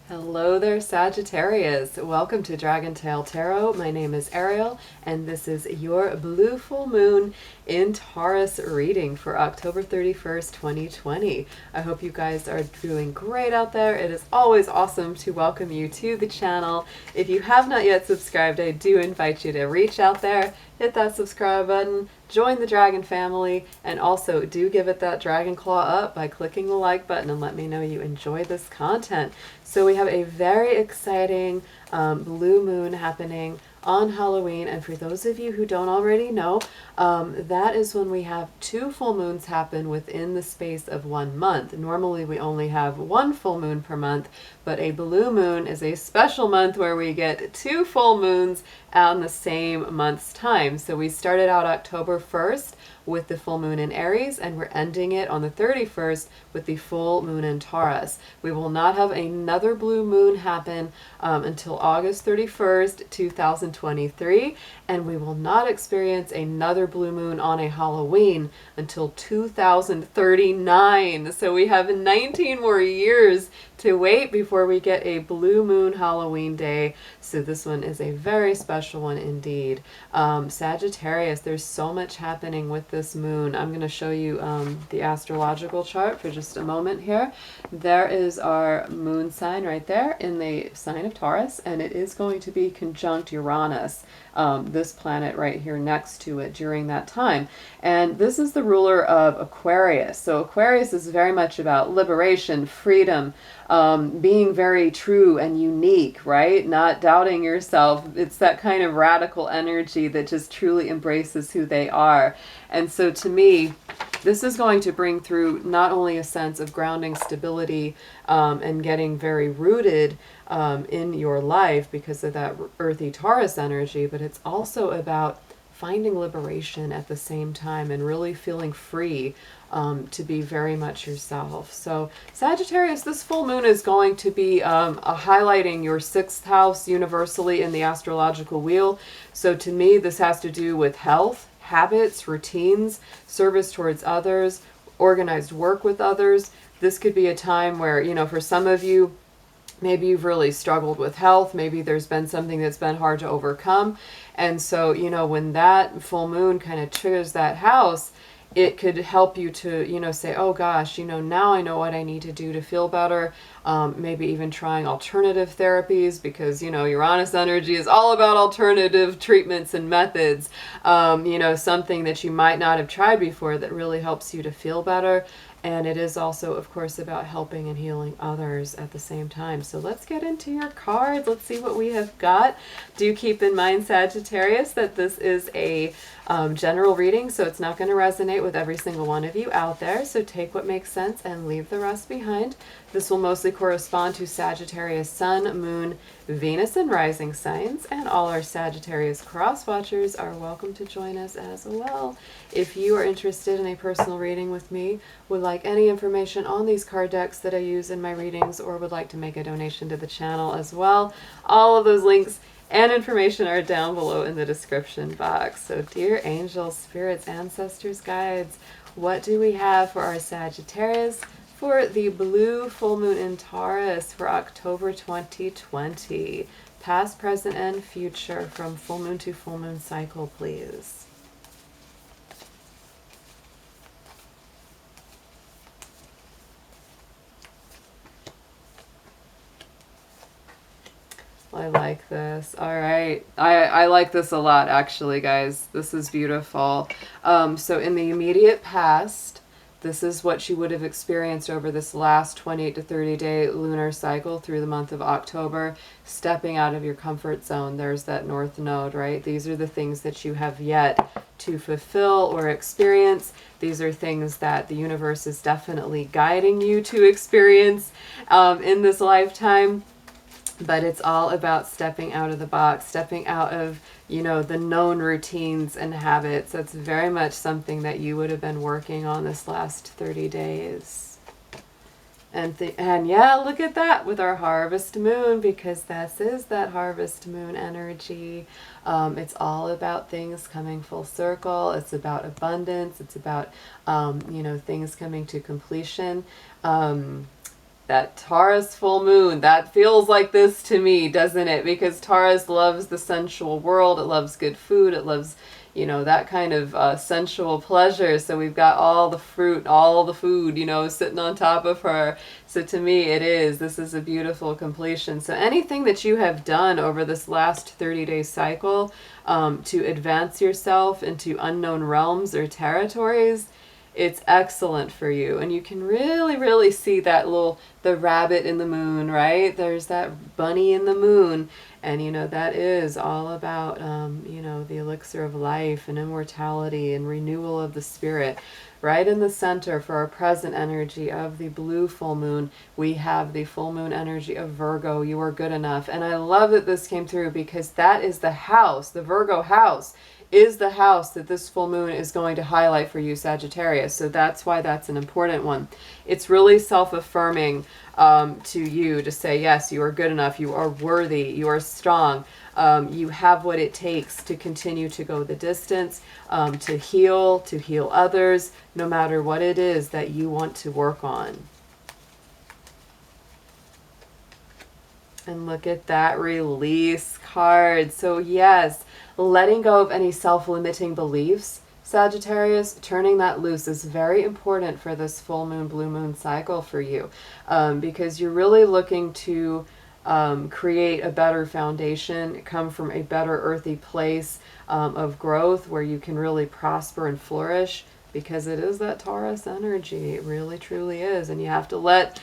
Hello there, Sagittarius. Welcome to DragonTaleTarot. My name is Ariel, and this is your blue full moon in Taurus reading for October 31st, 2020. I hope you guys are doing great out there. It is always awesome to welcome you to the channel. If you have not yet subscribed, I do invite you to reach out there, hit that subscribe button, join the dragon family, and also do give it that dragon claw up by clicking the like button and let me know you enjoy this content. So we have a very exciting blue moon happening on Halloween, and for those of you who don't already know, that is when we have two full moons happen within the space of 1 month. Normally we only have one full moon per month, but a blue moon is a special month where we get two full moons on the same month's time. So we started out October 1st with the full moon in Aries, and we're ending it on the 31st with the full moon in Taurus. We will not have another blue moon happen until August 31st, 2023, and we will not experience another blue moon on a Halloween until 2039. So we have 19 more years to wait before we get a blue moon Halloween day. So this one is a very special one indeed. Sagittarius, there's so much happening with this moon. I'm going to show you the astrological chart for just a moment here. There is our moon sign right there in the sign of Taurus, and it is going to be conjunct Uranus, this planet right here next to it during that time. And this is the ruler of Aquarius. So Aquarius is very much about liberation, freedom, being very true and unique, right? Not doubting yourself. It's that kind of radical energy that just truly embraces who they are. And so to me, this is going to bring through not only a sense of grounding, stability, and getting very rooted in your life because of that earthy Taurus energy, but it's also about finding liberation at the same time and really feeling free to be very much yourself. So Sagittarius, this full moon is going to be highlighting your 6th house universally in the astrological wheel. So to me, this has to do with health, habits, routines, service towards others, organized work with others. This could be a time where, you know, for some of you, maybe you've really struggled with health. Maybe there's been something that's been hard to overcome. And so, you know, when that full moon kind of triggers that house, it could help you to, you know, say, oh gosh, you know, now I know what I need to do to feel better. Maybe even trying alternative therapies because, you know, Uranus energy is all about alternative treatments and methods. You know, something that you might not have tried before that really helps you to feel better. And it is also, of course, about helping and healing others at the same time. So let's get into your cards. Let's see what we have got. Do keep in mind, Sagittarius, that this is a general reading, so it's not going to resonate with every single one of you out there. So take what makes sense and leave the rest behind. This will mostly correspond to Sagittarius Sun, Moon, Venus, and rising signs. And all our Sagittarius cross-watchers are welcome to join us as well. If you are interested in a personal reading with me, would like any information on these card decks that I use in my readings, or would like to make a donation to the channel as well, all of those links and information are down below in the description box. So dear angels, spirits, ancestors, guides, what do we have for our Sagittarius for the blue full moon in Taurus for October 2020? Past, present, and future from full moon to full moon cycle, please. I like this. All right. I like this a lot, actually, guys. This is beautiful. So in the immediate past, this is what you would have experienced over this last 28 to 30 day lunar cycle through the month of October, stepping out of your comfort zone. There's that North Node, right? These are the things that you have yet to fulfill or experience. These are things that the universe is definitely guiding you to experience in this lifetime. But it's all about stepping out of the box, stepping out of, you know, the known routines and habits. That's very much something that you would have been working on this last 30 days. And yeah, look at that with our harvest moon, because this is that harvest moon energy. It's all about things coming full circle. It's about abundance. It's about, you know, things coming to completion. that Taurus full moon, that feels like this to me, doesn't it? Because Taurus loves the sensual world. It loves good food. It loves, you know, that kind of sensual pleasure. So we've got all the fruit, all the food, you know, sitting on top of her. So to me, this is a beautiful completion. So anything that you have done over this last 30-day cycle to advance yourself into unknown realms or territories, it's excellent for you. And you can really, really see that the rabbit in the moon, right? There's that bunny in the moon. And, you know, that is all about, you know, the elixir of life and immortality and renewal of the spirit. Right in the center for our present energy of the blue full moon, we have the full moon energy of Virgo. You are good enough. And I love that this came through, because that is the house, the Virgo house is the house that this full moon is going to highlight for you, Sagittarius. So that's why that's an important one. It's really self-affirming to you to say, yes, you are good enough, you are worthy, you are strong, you have what it takes to continue to go the distance, to heal others, no matter what it is that you want to work on. And look at that release card. So yes, letting go of any self-limiting beliefs, Sagittarius, turning that loose is very important for this full moon, blue moon cycle for you, because you're really looking to create a better foundation, come from a better earthy place of growth where you can really prosper and flourish, because it is that Taurus energy. It really truly is. And you have to let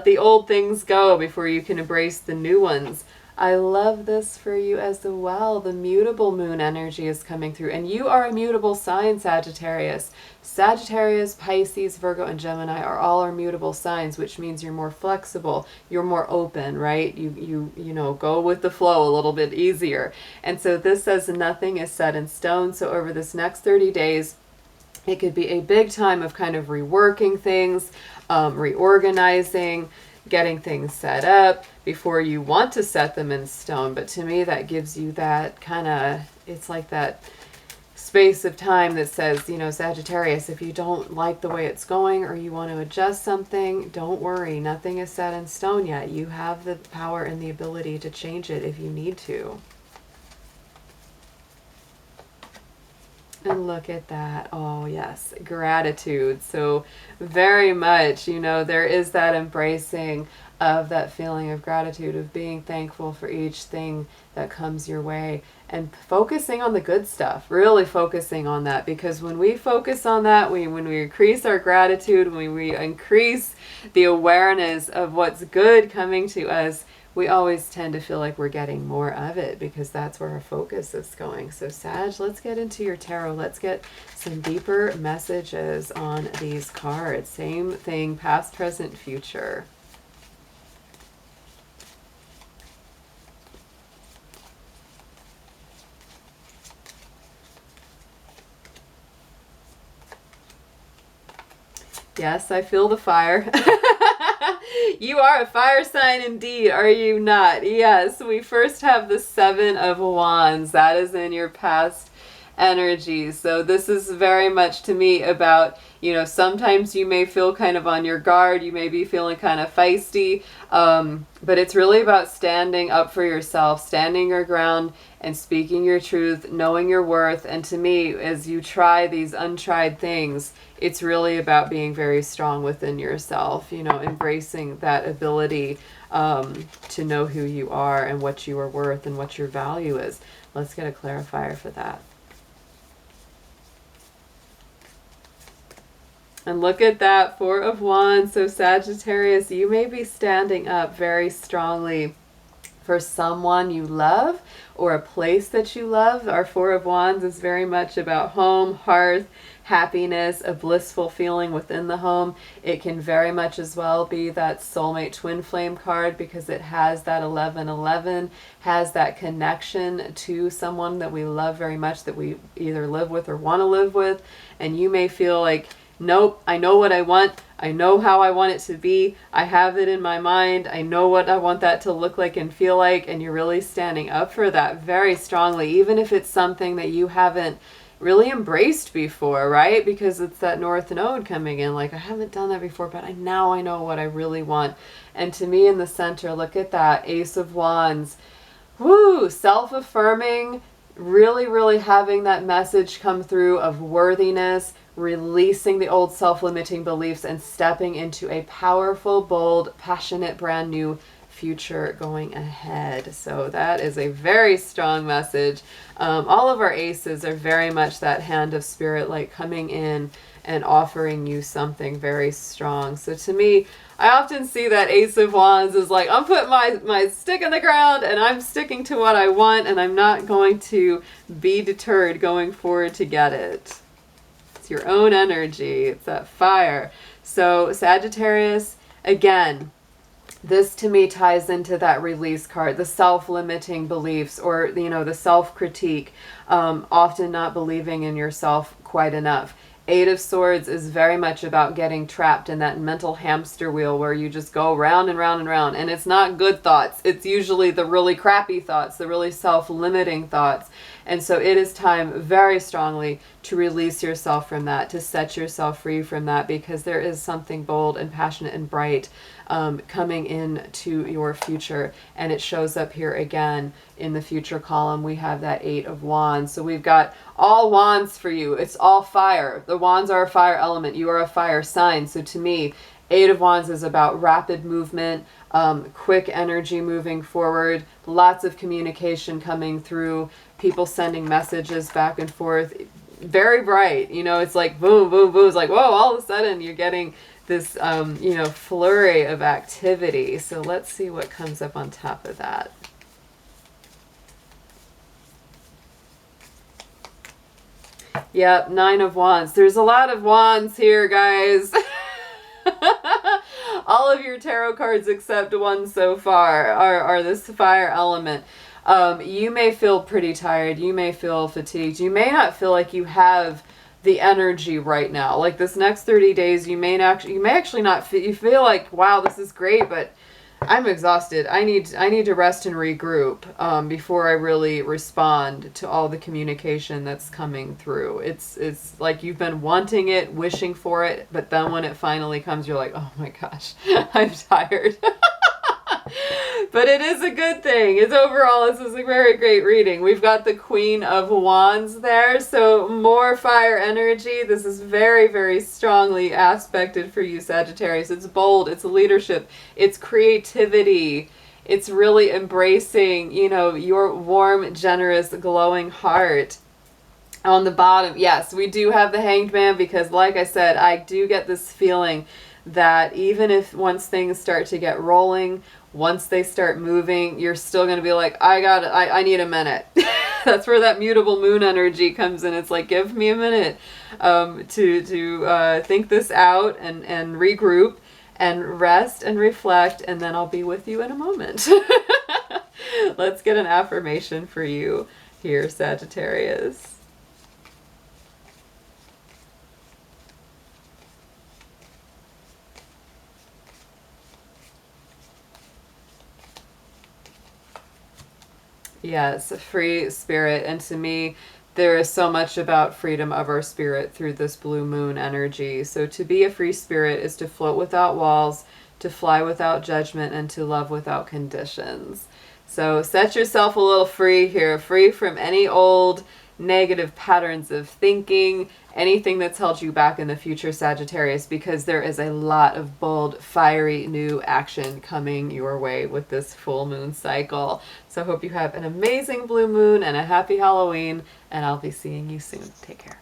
the old things go before you can embrace the new ones. I love this for you as well. The mutable moon energy is coming through, and you are a mutable sign, Sagittarius. Sagittarius, Pisces, Virgo, and Gemini are all our mutable signs, which means you're more flexible, you're more open, right? You know, go with the flow a little bit easier. And so this says nothing is set in stone. So over this next 30 days, it could be a big time of kind of reworking things, reorganizing, getting things set up before you want to set them in stone. But to me, that gives you that kind of, it's like that space of time that says, you know, Sagittarius, if you don't like the way it's going or you want to adjust something, don't worry. Nothing is set in stone yet. You have the power and the ability to change it if you need to. And look at that. Oh, yes. Gratitude. So very much, you know, there is that embracing of that feeling of gratitude, of being thankful for each thing that comes your way, and focusing on the good stuff, really focusing on that. Because when we focus on that, when we increase our gratitude, when we increase the awareness of what's good coming to us, we always tend to feel like we're getting more of it, because that's where our focus is going. So Sag, let's get into your tarot. Let's get some deeper messages on these cards. Same thing, past, present, future. Yes, I feel the fire. You are a fire sign indeed, are you not? Yes, we first have the Seven of Wands. That is in your past energy. So this is very much to me about, you know, sometimes you may feel kind of on your guard. You may be feeling kind of feisty. But it's really about standing up for yourself, standing your ground and speaking your truth, knowing your worth. And to me, as you try these untried things, it's really about being very strong within yourself, you know, embracing that ability to know who you are and what you are worth and what your value is. Let's get a clarifier for that. And look at that, Four of Wands. So Sagittarius, you may be standing up very strongly for someone you love or a place that you love. Our Four of Wands is very much about home, hearth, happiness, a blissful feeling within the home. It can very much as well be that soulmate twin flame card, because it has that 1111, has that connection to someone that we love very much, that we either live with or want to live with. And you may feel like, nope, I know what I want. I know how I want it to be. I have it in my mind. I know what I want that to look like and feel like. And you're really standing up for that very strongly, even if it's something that you haven't really embraced before, right? Because it's that North Node coming in. Like, I haven't done that before, but now I know what I really want. And to me in the center, look at that, Ace of Wands. Woo! Self-affirming, really, really having that message come through of worthiness, releasing the old self-limiting beliefs and stepping into a powerful, bold, passionate, brand new future going ahead. So that is a very strong message. All of our aces are very much that hand of spirit, like coming in and offering you something very strong. So to me, I often see that Ace of Wands is like, I'm putting my stick in the ground and I'm sticking to what I want, and I'm not going to be deterred going forward to get it. It's your own energy. It's that fire. So Sagittarius, again, this to me ties into that release card, the self-limiting beliefs, or, you know, the self-critique, often not believing in yourself quite enough. Eight of Swords is very much about getting trapped in that mental hamster wheel where you just go round and round and round. And it's not good thoughts. It's usually the really crappy thoughts, the really self-limiting thoughts. And so it is time very strongly to release yourself from that, to set yourself free from that, because there is something bold and passionate and bright coming into your future. And it shows up here again in the future column. We have that Eight of Wands. So we've got all wands for you. It's all fire. The wands are a fire element. You are a fire sign. So to me, Eight of Wands is about rapid movement, quick energy moving forward, lots of communication coming through, people sending messages back and forth. Very bright. You know, it's like boom, boom, boom. It's like, whoa, all of a sudden you're getting this, you know, flurry of activity. So let's see what comes up on top of that. Yep, Nine of Wands. There's a lot of wands here, guys. All of your tarot cards except one so far are this fire element. You may feel pretty tired. You may feel fatigued. You may not feel like you have the energy right now. Like this next 30 days, you may actually not feel, you feel like, wow, this is great, but I'm exhausted. I need to rest and regroup before I really respond to all the communication that's coming through. It's like you've been wanting it, wishing for it, but then when it finally comes, you're like, oh my gosh, I'm tired. But it is a good thing. It's overall, this is a very great reading. We've got the Queen of Wands there, so more fire energy. This is very, very strongly aspected for you, Sagittarius. It's bold, it's leadership, it's creativity. It's really embracing, you know, your warm, generous, glowing heart. On the bottom, yes, we do have the Hanged Man, because like I said, I do get this feeling that even if once things start to get rolling, once they start moving, you're still going to be like, I need a minute. That's where that mutable moon energy comes in. It's like, give me a minute to think this out and regroup and rest and reflect, and then I'll be with you in a moment. Let's get an affirmation for you here, Sagittarius. Yes, free spirit. And to me, there is so much about freedom of our spirit through this blue moon energy. So to be a free spirit is to float without walls, to fly without judgment, and to love without conditions. So set yourself a little free here, free from any old negative patterns of thinking, anything that's held you back in the future, Sagittarius, because there is a lot of bold, fiery new action coming your way with this full moon cycle. So I hope you have an amazing blue moon and a happy Halloween, and I'll be seeing you soon. Take care.